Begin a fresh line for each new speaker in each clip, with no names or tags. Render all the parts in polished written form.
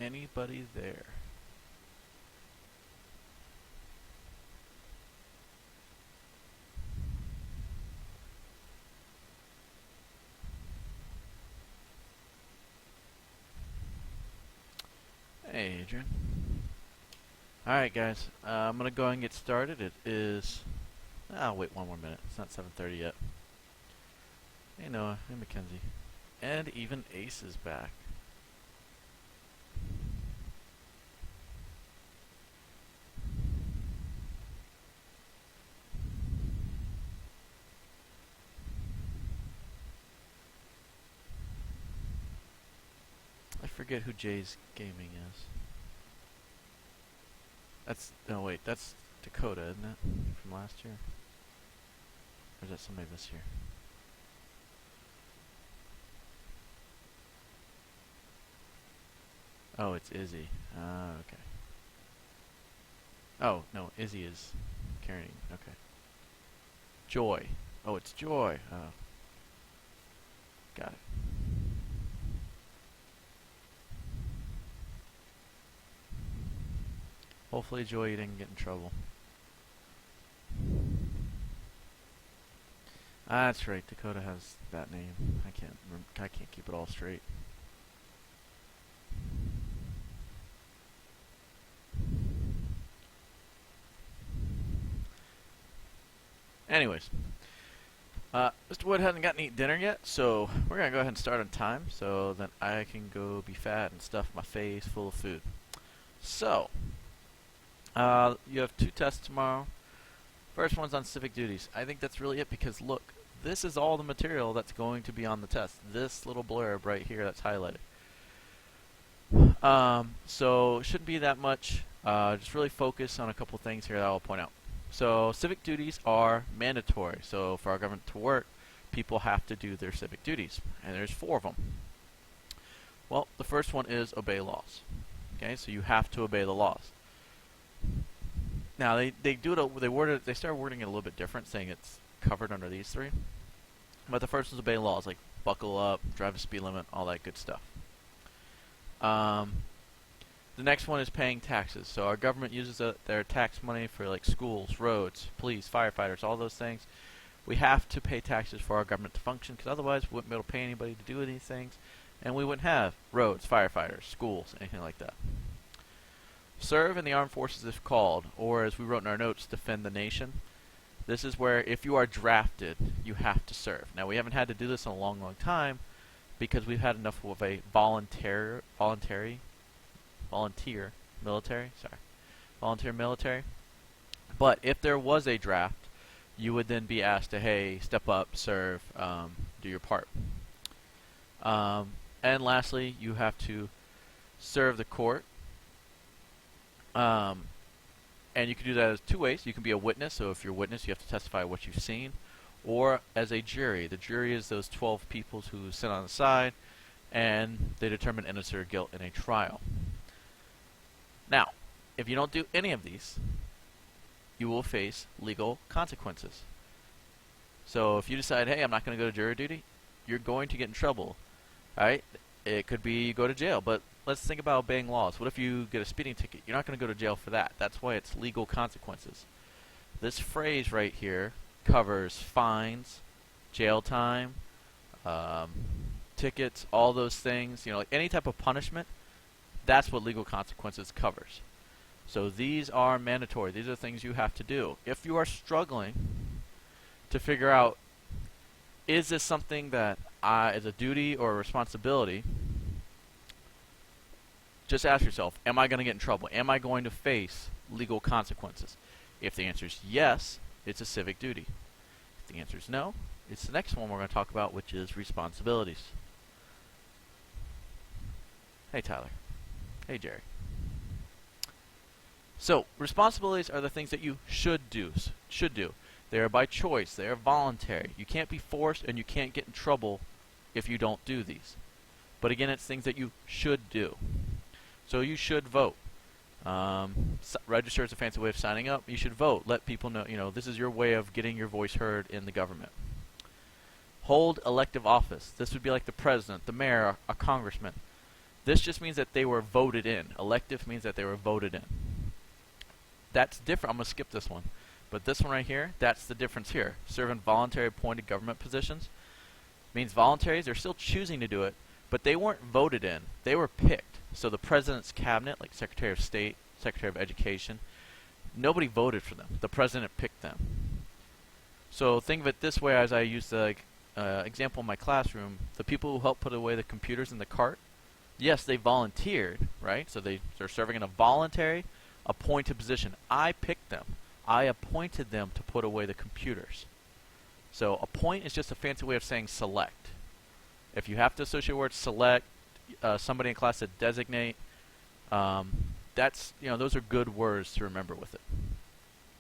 anybody there? Hey, Adrian. Alright, guys. I'm going to go ahead and get started. It is... I'll wait one more minute. It's not 7:30 yet. Hey, Noah. Hey, Mackenzie. And even Ace is back. I forget who Jay's Gaming is. That's... No, wait. That's Dakota, isn't it? From last year? Or is that somebody this year? Oh, it's Izzy. Ah, okay. Oh, no, Izzy is carrying. Okay. Joy. Oh, it's Joy. Oh. Got it. Hopefully, Joy, you didn't get in trouble. Ah, that's right. Dakota has that name. I can't keep it all straight. Anyways, Mr. Wood hasn't gotten to eat dinner yet, so we're gonna go ahead and start on time, so that I can go be fat and stuff my face full of food. So, you have 2 tests tomorrow. First one's on Civic Duties. I think that's really it because look, this is all the material that's going to be on the test. This little blurb right here that's highlighted. So shouldn't be that much. Just really focus on a couple things here that I'll point out. So civic duties are mandatory. So for our government to work, people have to do their civic duties, and there's 4 of them. Well, the first one is obey laws. Okay, so you have to obey the laws. Now they start wording it a little bit different, saying it's covered under these 3. But the first is obey laws, like buckle up, drive a speed limit, all that good stuff. The next one is paying taxes. So our government uses their tax money for like schools, roads, police, firefighters, all those things. We have to pay taxes for our government to function, because otherwise we wouldn't be able to pay anybody to do these things, and we wouldn't have roads, firefighters, schools, anything like that. Serve in the armed forces if called, or as we wrote in our notes, defend the nation. This is where if you are drafted, you have to serve. Now we haven't had to do this in a long, long time, because we've had enough of a volunteer military. But if there was a draft, you would then be asked to, hey, step up, serve, do your part. And lastly, you have to serve the court. And you can do that as 2 ways. You can be a witness, so if you're a witness, you have to testify what you've seen. Or as a jury. The jury is those 12 people who sit on the side, and they determine innocence or guilt in a trial. Now, if you don't do any of these, you will face legal consequences. So if you decide, hey, I'm not going to go to jury duty, you're going to get in trouble. Alright? It could be you go to jail, but let's think about obeying laws. What if you get a speeding ticket? You're not going to go to jail for that. That's why it's legal consequences. This phrase right here covers fines, jail time, tickets, all those things. You know, like any type of punishment, that's what legal consequences covers. So these are mandatory. These are things you have to do. If you are struggling to figure out, is this something that is a duty or a responsibility, just ask yourself, am I going to get in trouble? Am I going to face legal consequences? If the answer is yes, it's a civic duty. If the answer is no, it's the next one we're going to talk about, which is responsibilities. Hey, Tyler. Hey, Jerry. So, responsibilities are the things that you should do. They are by choice. They are voluntary. You can't be forced, and you can't get in trouble if you don't do these. But again, it's things that you should do. So you should vote. Register is a fancy way of signing up. You should vote. Let people know, this is your way of getting your voice heard in the government. Hold elective office. This would be like the president, the mayor, a congressman. This just means that they were voted in. Elective means that they were voted in. That's different. I'm going to skip this one. But this one right here, that's the difference here. Serving voluntary appointed government positions means voluntaries, they're still choosing to do it, but they weren't voted in. They were picked. So the president's cabinet, like Secretary of State, Secretary of Education, nobody voted for them. The president picked them. So think of it this way, as I use the example in my classroom, the people who helped put away the computers in the cart, yes, they volunteered, right? So they're serving in a voluntary appointed position. I picked them. I appointed them to put away the computers. So appoint is just a fancy way of saying select. If you have to associate words select, somebody in class to designate, that's, those are good words to remember with it.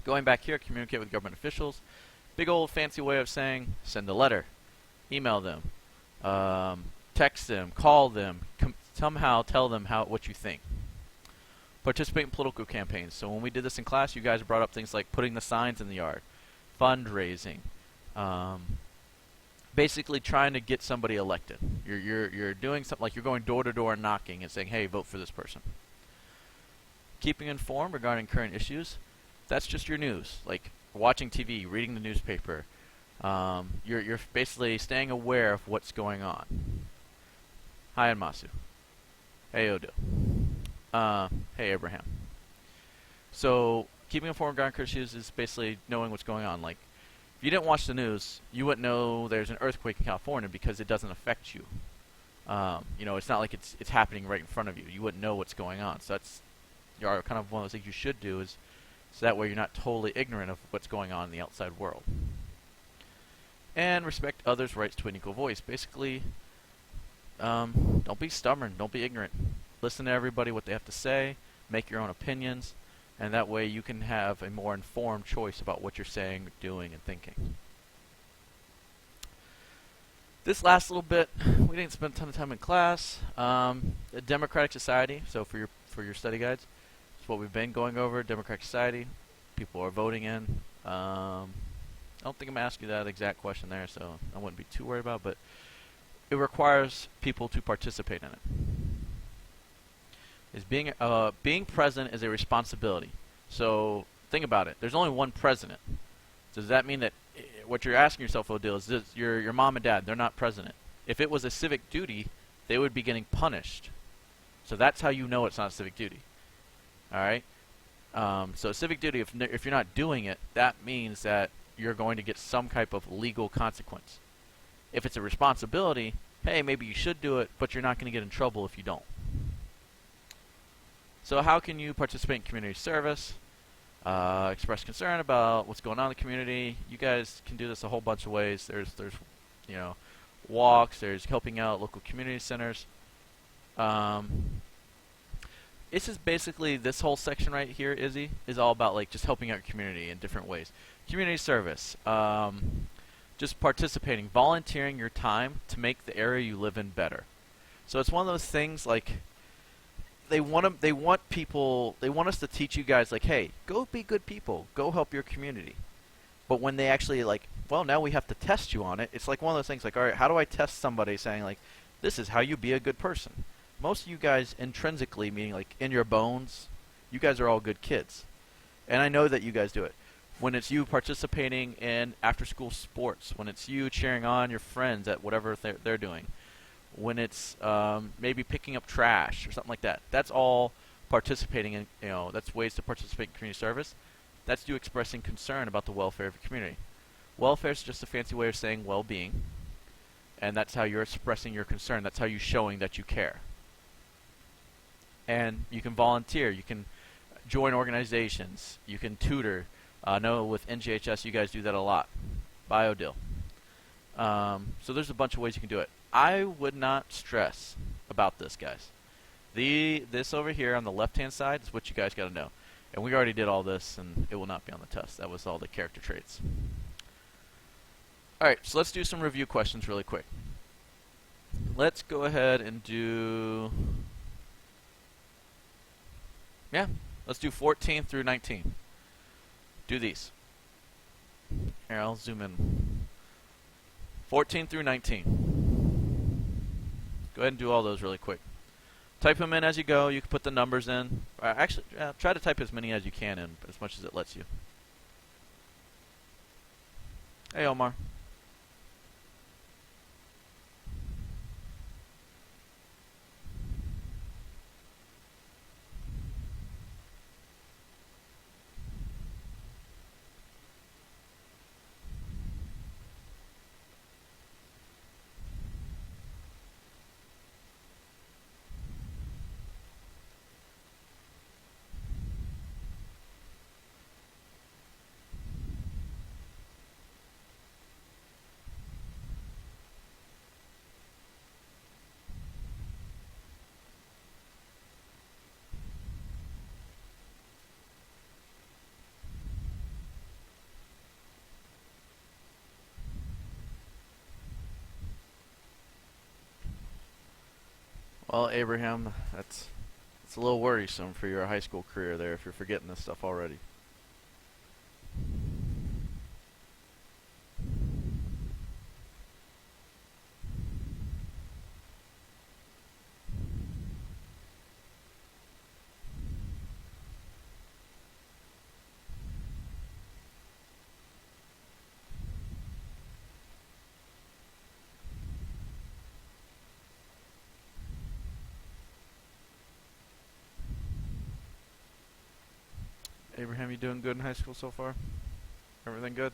Going back here, communicate with government officials. Big old fancy way of saying send a letter, email them, text them, call them, somehow tell them what you think. Participate in political campaigns. So when we did this in class, you guys brought up things like putting the signs in the yard, fundraising, basically trying to get somebody elected. You're doing something like you're going door to door knocking and saying, hey, vote for this person. Keeping informed regarding current issues. That's just your news, like watching TV, reading the newspaper. You're basically staying aware of what's going on. Hi, Anmasu. Hey, Odo. Hey, Abraham. So keeping informed regarding current issues is basically knowing what's going on. Like, if you didn't watch the news, you wouldn't know there's an earthquake in California because it doesn't affect you. It's not like it's happening right in front of you. You wouldn't know what's going on. So that's kind of one of those things you should do, is so that way you're not totally ignorant of what's going on in the outside world. And respect others' rights to an equal voice. Basically, don't be stubborn. Don't be ignorant. Listen to everybody, what they have to say. Make your own opinions. And that way you can have a more informed choice about what you're saying, doing, and thinking. This last little bit, we didn't spend a ton of time in class. A democratic society, so for your study guides, it's what we've been going over. Democratic society, people are voting in. I don't think I'm going to ask you that exact question there, so I wouldn't be too worried about it, but it requires people to participate in it. Being present is a responsibility. So think about it. There's only one president. Does that mean that what you're asking yourself, Odile, is this, your mom and dad, they're not president? If it was a civic duty, they would be getting punished. So that's how you know it's not a civic duty. All right. So civic duty, if you're not doing it, that means that you're going to get some type of legal consequence. If it's a responsibility, hey, maybe you should do it, but you're not going to get in trouble if you don't. So how can you participate in community service? Express concern about what's going on in the community. You guys can do this a whole bunch of ways. There's walks. There's helping out local community centers. This is basically, this whole section right here, Izzy, is all about like just helping out your community in different ways. Community service. Just participating, volunteering your time to make the area you live in better. So it's one of those things like, they want us to teach you guys like, hey, go be good people, go help your community. But when they actually like, well, now we have to test you on it. It's like one of those things like, all right, how do I test somebody saying like, this is how you be a good person? Most of you guys intrinsically, meaning like in your bones, you guys are all good kids. And I know that you guys do it. When it's you participating in after-school sports, when it's you cheering on your friends at whatever they're doing, when it's maybe picking up trash or something like that. That's all participating in, that's ways to participate in community service. That's you expressing concern about the welfare of your community. Welfare is just a fancy way of saying well-being, and that's how you're expressing your concern. That's how you're showing that you care. And you can volunteer. You can join organizations. You can tutor. I know with NGHS you guys do that a lot. Biodil. So there's a bunch of ways you can do it. I would not stress about this, guys. This over here on the left-hand side is what you guys got to know. And we already did all this, and it will not be on the test. That was all the character traits. All right, so let's do some review questions really quick. Let's go ahead and do... Yeah, let's do 14 through 19. Do these. Here, I'll zoom in. 14 through 19. Go ahead and do all those really quick. Type them in as you go. You can put the numbers in. Actually, try to type as many as you can in, as much as it lets you. Hey, Omar. Well, Abraham, it's a little worrisome for your high school career there if you're forgetting this stuff already. Abraham, you doing good in high school so far? Everything good?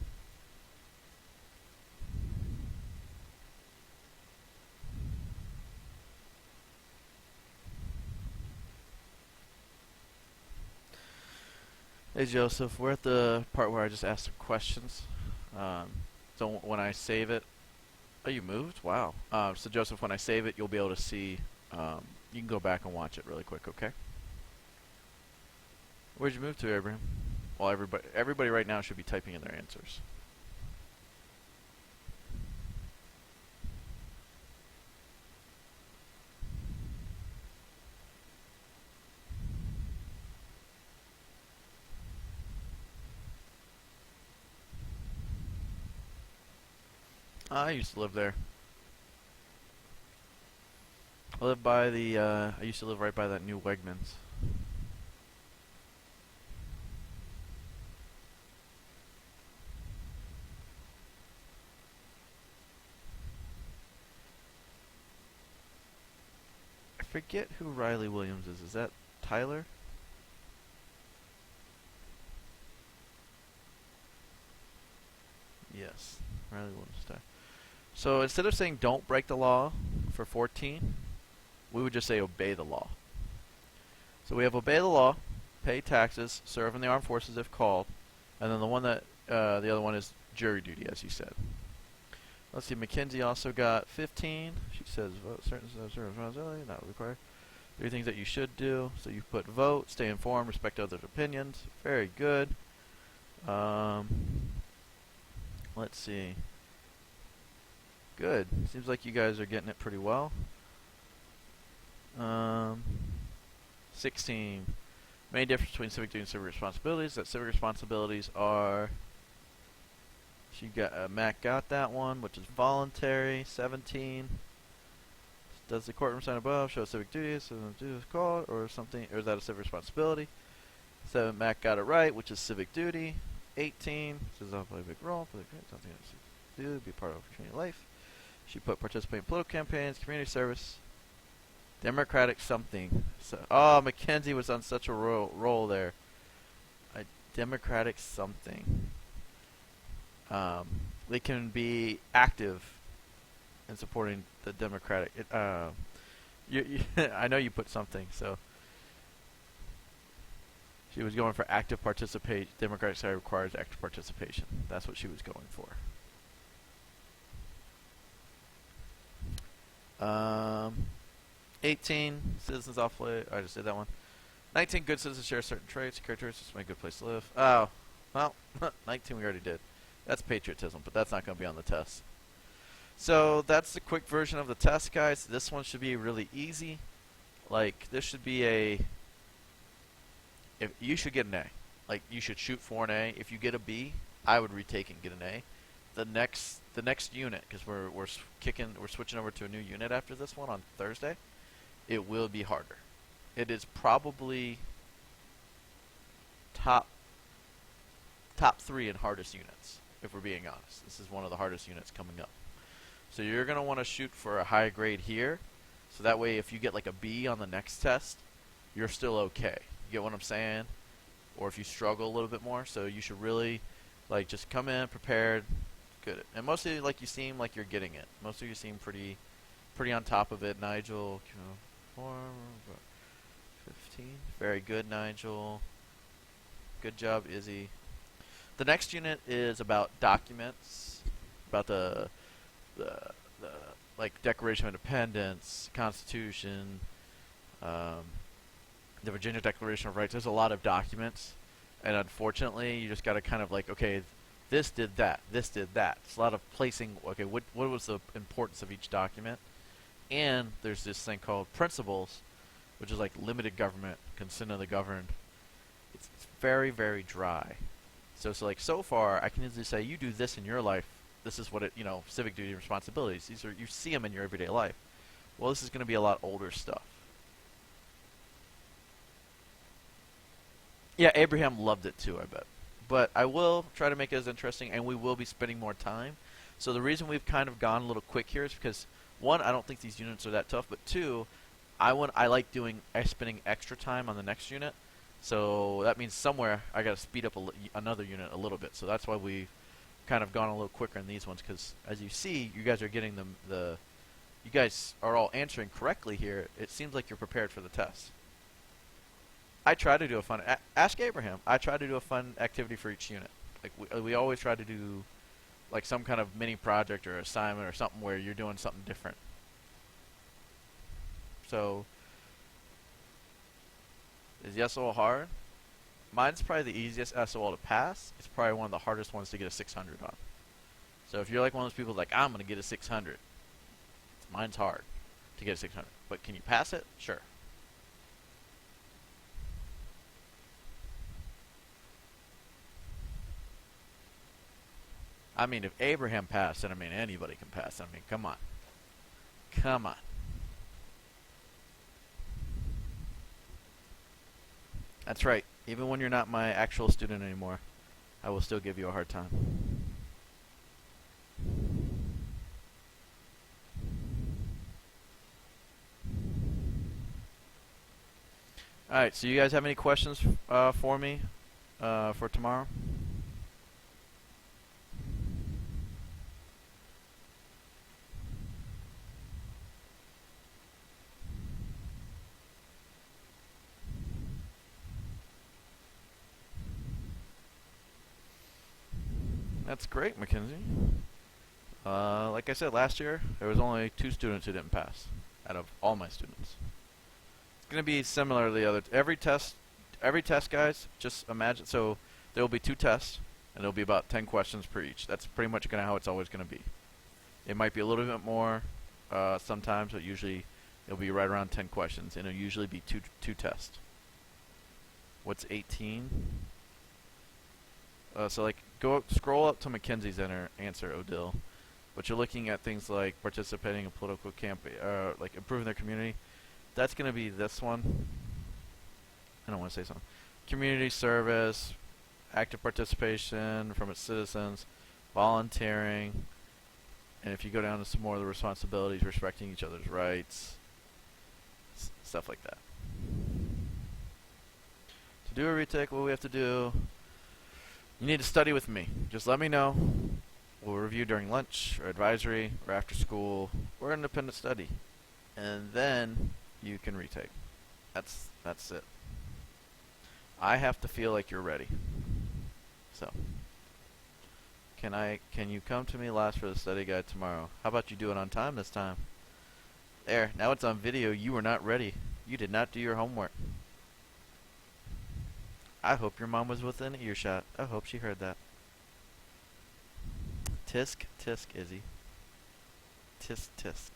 Hey Joseph, we're at the part where I just asked some questions. Um, so when I save it, oh, you moved? Wow. So Joseph, when I save it, you'll be able to see. You can go back and watch it really quick, okay? Where'd you move to, Abraham? Well, everybody right now should be typing in their answers. I used to live there. I live by the. I used to live right by that new Wegmans. I forget who Riley Williams is. Is that Tyler? Yes, Riley Williams. Tyler. So instead of saying don't break the law for 14, we would just say obey the law. So we have obey the law, pay taxes, serve in the armed forces if called, and then the other one is jury duty, as you said. Let's see, Mackenzie also got 15. She says vote certain responsibility, not required. 3 things that you should do. So you put vote, stay informed, respect others' opinions. Very good. Um, let's see. Good. Seems like you guys are getting it pretty well. 16. Main difference between civic duty and civic responsibilities. That civic responsibilities are. Mac got that one, which is voluntary. 17. Does the courtroom sign above show civic duties? So do is called or something, or is that a civic responsibility? 7. Mac got it right, which is civic duty. 18. Says I'll play a big role for the something that do be part of community life. She put participate in political campaigns, community service, democratic something. So, oh, Mackenzie was on such a role there. A democratic something. They can be active in supporting the democratic. I know you put something, so she was going for active participation. Democratic side requires active participation. That's what she was going for. 18 citizens off-play. I just did that one. 19 good citizens share certain traits, characteristics, make a good place to live. Oh, well, 19 we already did. That's patriotism, but that's not going to be on the test. So that's the quick version of the test, guys. This one should be really easy. Like, this should be if you should get an A. Like, you should shoot for an A. If you get a B, I would retake and get an A. The next unit, because we're switching over to a new unit after this one on Thursday. it will be harder. It is probably top top 3 in hardest units, if we're being honest. This is one of the hardest units coming up. So you're going to want to shoot for a high grade here, so that way if you get like a B on the next test, you're still okay. You get what I'm saying? Or if you struggle a little bit more, so you should really like just come in prepared, good. And mostly like you seem like you're getting it. Most of you seem pretty on top of it. Nigel, 15. Very good, Nigel. Good job, Izzy. The next unit is about documents, about the like Declaration of Independence, Constitution, the Virginia Declaration of Rights. There's a lot of documents, and unfortunately, you just got to kind of like, okay, this did that, this did that. It's a lot of placing. Okay, what was the importance of each document? And there's this thing called principles, which is like limited government, consent of the governed. It's very, very dry. So like so far, I can easily say you do this in your life. This is what it, civic duty and responsibilities. These are, you see them in your everyday life. Well, this is going to be a lot older stuff. Yeah, Abraham loved it too, I bet. But I will try to make it as interesting, and we will be spending more time. So the reason we've kind of gone a little quick here is because, one, I don't think these units are that tough, but two, I like spending extra time on the next unit. So that means somewhere I got to speed up another unit a little bit. So that's why we've kind of gone a little quicker in these ones, because as you see, you guys are getting you guys are all answering correctly here. It seems like you're prepared for the test. I try to do a fun, ask Abraham, I try to do a fun activity for each unit. Like we always try to do like some kind of mini project or assignment or something where you're doing something different. So, is SOL hard? Mine's probably the easiest SOL to pass. It's probably one of the hardest ones to get a 600 on. So if you're like one of those people like, I'm going to get a 600. Mine's hard to get a 600. But can you pass it? Sure. I mean, if Abraham passed, then I mean anybody can pass. I mean, come on. Come on. That's right. Even when you're not my actual student anymore, I will still give you a hard time. Alright, so you guys have any questions for me for tomorrow? That's great, Mackenzie. Like I said, last year, there was only 2 students who didn't pass out of all my students. It's going to be similar to the other. Every test, guys, just imagine. So there will be 2 tests, and there will be about 10 questions per each. That's pretty much how it's always going to be. It might be a little bit more sometimes, but usually it'll be right around 10 questions, and it'll usually be two tests. What's 18? So like scroll up to Mackenzie's answer, Odile. But you're looking at things like participating in political campaign, like improving their community. That's going to be this one. I don't want to say something. Community service, active participation from its citizens, volunteering, and if you go down to some more of the responsibilities, respecting each other's rights, stuff like that. To do a retake, what we have to do, you need to study with me. Just let me know. We'll review during lunch, or advisory, or after school, or independent study. And then you can retake. That's it. I have to feel like you're ready. So, can you come to me last for the study guide tomorrow? How about you do it on time this time? There, now it's on video. You were not ready. You did not do your homework. I hope your mom was within earshot. I hope she heard that. Tisk, tisk, Izzy. Tisk, tisk.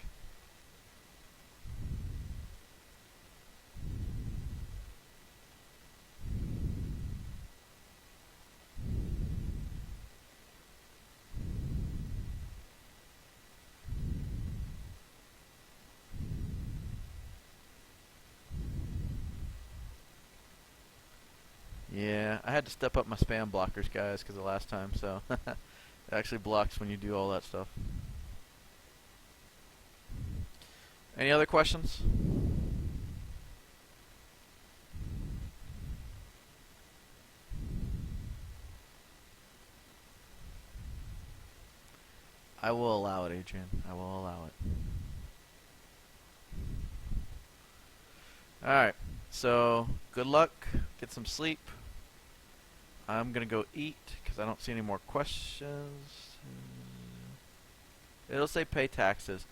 Yeah, I had to step up my spam blockers, guys, because of last time, so it actually blocks when you do all that stuff. Any other questions? I will allow it, Adrian. I will allow it. Alright, so good luck. Get some sleep. I'm going to go eat because I don't see any more questions. It'll say pay taxes.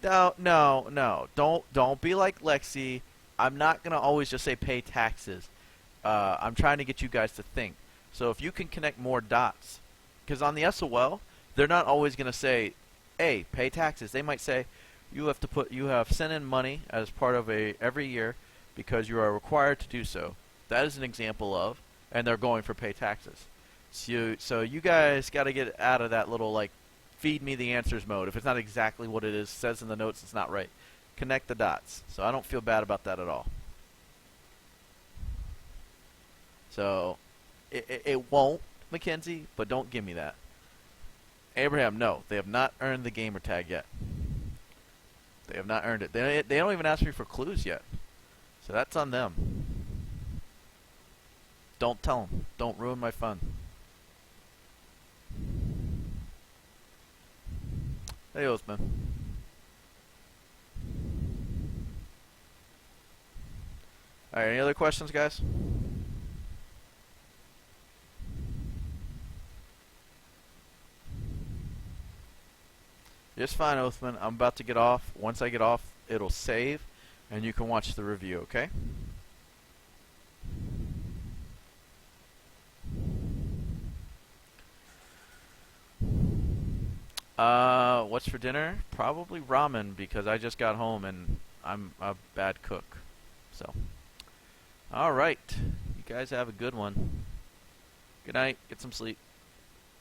No, no, no. Don't be like Lexi. I'm not going to always just say pay taxes. I'm trying to get you guys to think. So if you can connect more dots, because on the SOL, they're not always going to say, hey, pay taxes. They might say, you have sent in money as part of every year because you are required to do so. That is an example of, and they're going for pay taxes. So you guys got to get out of that little like feed me the answers mode. If it's not exactly what it is, says in the notes, it's not right. Connect the dots. So I don't feel bad about that at all. So it won't, Mackenzie, but don't give me that. Abraham, no, they have not earned the gamer tag yet. They have not earned it. They don't even ask me for clues yet. So that's on them. Don't tell them. Don't ruin my fun. Hey, Osman. Alright, any other questions, guys? Just fine, Othman. I'm about to get off. Once I get off, it'll save, and you can watch the review, okay? What's for dinner? Probably ramen, because I just got home and I'm a bad cook. So, alright. You guys have a good one. Good night. Get some sleep.